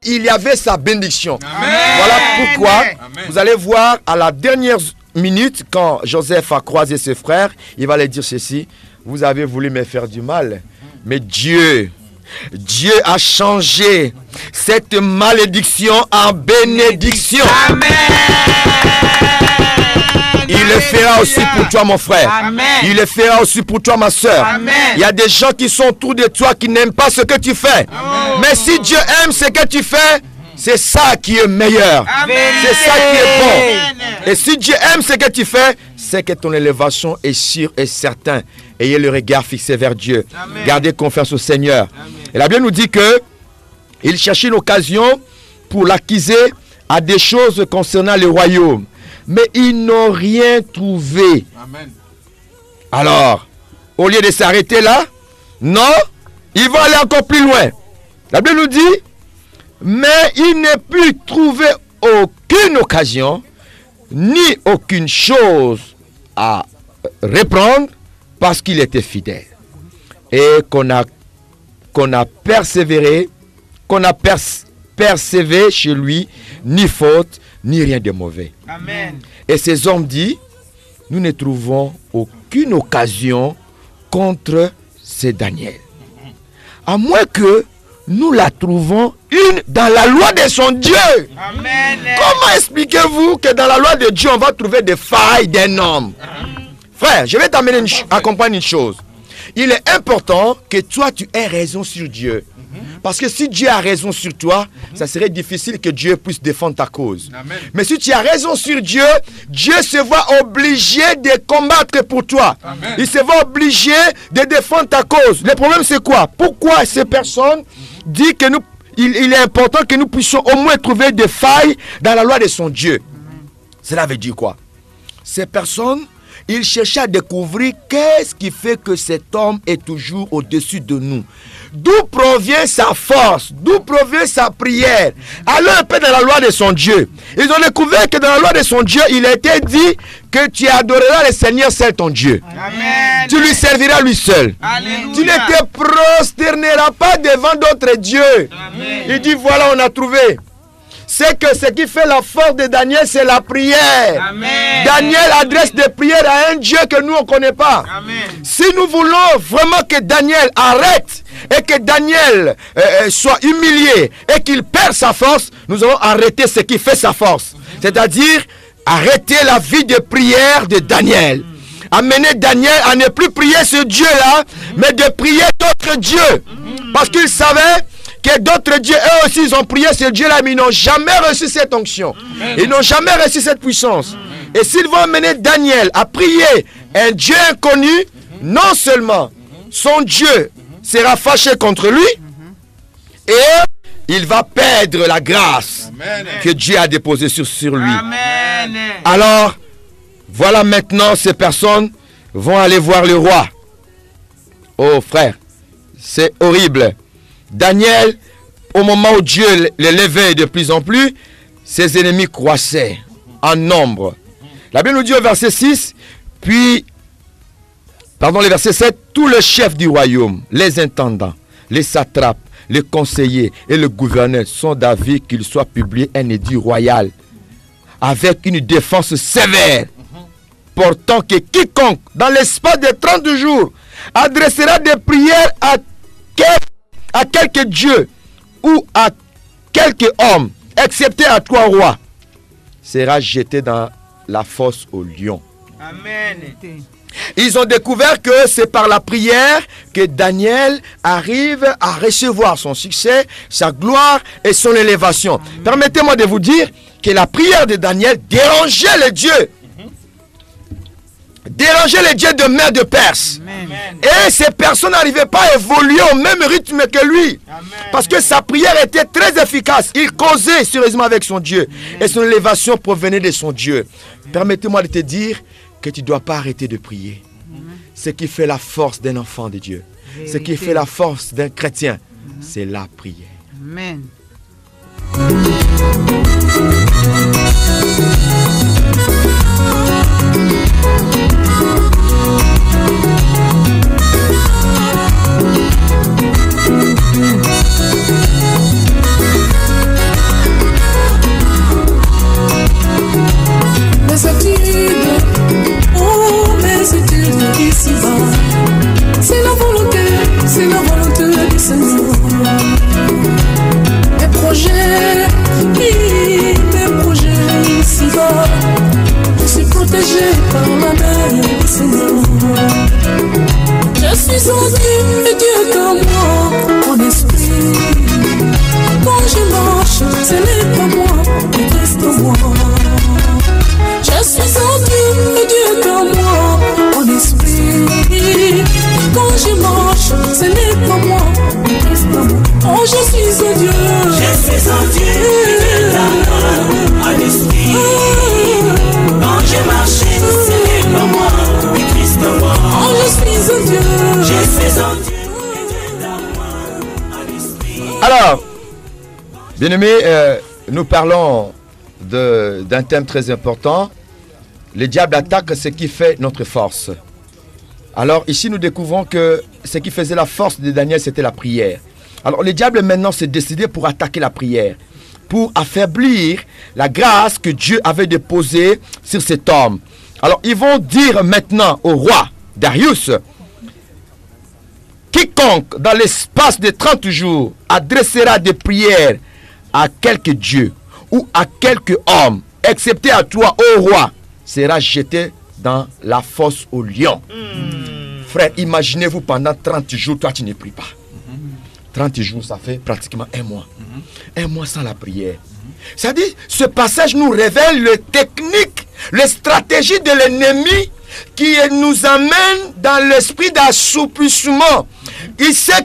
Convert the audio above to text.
il y avait sa bénédiction. Amen. Voilà pourquoi Amen. vous allez voir à la dernière minute, quand Joseph a croisé ses frères, il va leur dire ceci: vous avez voulu me faire du mal, mais Dieu a changé cette malédiction en bénédiction. Amen. Il le fera aussi pour toi, mon frère. Amen. Il le fera aussi pour toi, ma soeur. Amen. Il y a des gens qui sont autour de toi qui n'aiment pas ce que tu fais. Amen. Mais si Dieu aime ce que tu fais, c'est ça qui est meilleur. Amen. C'est ça qui est bon. Et si Dieu aime ce que tu fais, c'est que ton élévation est sûre et certaine. Ayez le regard fixé vers Dieu. Amen. Gardez confiance au Seigneur. Amen. Et la Bible nous dit que il cherchait une occasion pour l'accuser à des choses concernant le royaume. Mais ils n'ont rien trouvé. Amen. Alors, au lieu de s'arrêter là, non, ils vont aller encore plus loin. La Bible nous dit, mais il ne put trouver aucune occasion, ni aucune chose à reprendre, parce qu'il était fidèle. Et qu'on a persévéré, persévéré chez lui, ni faute, ni rien de mauvais. Amen. Et ces hommes disent, nous ne trouvons aucune occasion contre ce Daniel. À moins que nous la trouvons une dans la loi de son Dieu. Amen. Comment expliquez-vous que dans la loi de Dieu, on va trouver des failles d'un homme? Frère, je vais t'amener à comprendre une chose. Il est important que toi, tu aies raison sur Dieu. Parce que si Dieu a raison sur toi, ça serait difficile que Dieu puisse défendre ta cause. Amen. Mais si tu as raison sur Dieu, Dieu se voit obligé de combattre pour toi. Amen. Il se voit obligé de défendre ta cause. Le problème, c'est quoi? Pourquoi ces personnes disent que il est important que nous puissions au moins trouver des failles dans la loi de son Dieu? Cela veut dire quoi? Ces personnes, ils cherchaient à découvrir qu'est-ce qui fait que cet homme est toujours au-dessus de nous. D'où provient sa force? D'où provient sa prière? Allons un peu dans la loi de son Dieu. Ils ont découvert que dans la loi de son Dieu, il a été dit que tu adoreras le Seigneur seul ton Dieu. Amen. Tu lui serviras lui seul. Alléluia. Tu ne te prosterneras pas devant d'autres dieux. Amen. Il dit voilà, on a trouvé. C'est que ce qui fait la force de Daniel, c'est la prière. Amen. Daniel adresse des prières à un Dieu que nous, on ne connaît pas. Amen. Si nous voulons vraiment que Daniel arrête et que Daniel soit humilié et qu'il perd sa force, nous allons arrêter ce qui fait sa force. C'est-à-dire arrêter la vie de prière de Daniel. Amener Daniel à ne plus prier ce Dieu-là, mais de prier d'autres dieux. Parce qu'il savait que d'autres dieux, eux aussi, ils ont prié ce Dieu-là, mais ils n'ont jamais reçu cette onction. Ils n'ont jamais reçu cette puissance. Et s'ils vont amener Daniel à prier un Dieu inconnu, non seulement son Dieu sera fâché contre lui, et il va perdre la grâce Amen. que Dieu a déposée sur lui. Amen. Alors, voilà maintenant ces personnes vont aller voir le roi. Oh frère, c'est horrible. Daniel, au moment où Dieu l'élevait de plus en plus, ses ennemis croissaient en nombre. La Bible nous dit au verset 6, puis, le verset 7, tous les chefs du royaume, les intendants, les satrapes, les conseillers et le gouverneur sont d'avis qu'il soit publié un édit royal avec une défense sévère, portant que quiconque, dans l'espace de 30 jours, adressera des prières à quelque Dieu ou à quelque homme, excepté à toi, roi, sera jeté dans la fosse au lion. Amen. Ils ont découvert que c'est par la prière que Daniel arrive à recevoir son succès, sa gloire et son élévation. Permettez-moi de vous dire que la prière de Daniel dérangeait les dieux. Dérangeait les dieux de mer de Perse. Amen. Et ces personnes n'arrivaient pas à évoluer au même rythme que lui. Amen. Parce que sa prière était très efficace. Il causait sérieusement avec son Dieu. Et son élévation provenait de son Dieu. Permettez-moi de te dire que tu ne dois pas arrêter de prier. Ce qui fait la force d'un enfant de Dieu, ce qui fait la force d'un chrétien, c'est la prière. Amen. Bien-aimés, nous parlons d'un thème très important. Le diable attaque ce qui fait notre force. Alors ici, nous découvrons que ce qui faisait la force de Daniel, c'était la prière. Alors le diable maintenant s'est décidé pour attaquer la prière, pour affaiblir la grâce que Dieu avait déposée sur cet homme. Alors ils vont dire maintenant au roi Darius: quiconque dans l'espace de 30 jours adressera des prières à quelque Dieu ou à quelque homme, excepté à toi, ô roi, sera jeté dans la fosse au lion. Frère, imaginez-vous pendant 30 jours, toi tu ne pries pas. 30 jours, ça fait pratiquement un mois. Un mois sans la prière. C'est-à-dire, ce passage nous révèle les techniques, les stratégies de l'ennemi qui nous amène dans l'esprit d'assouplissement. Il sait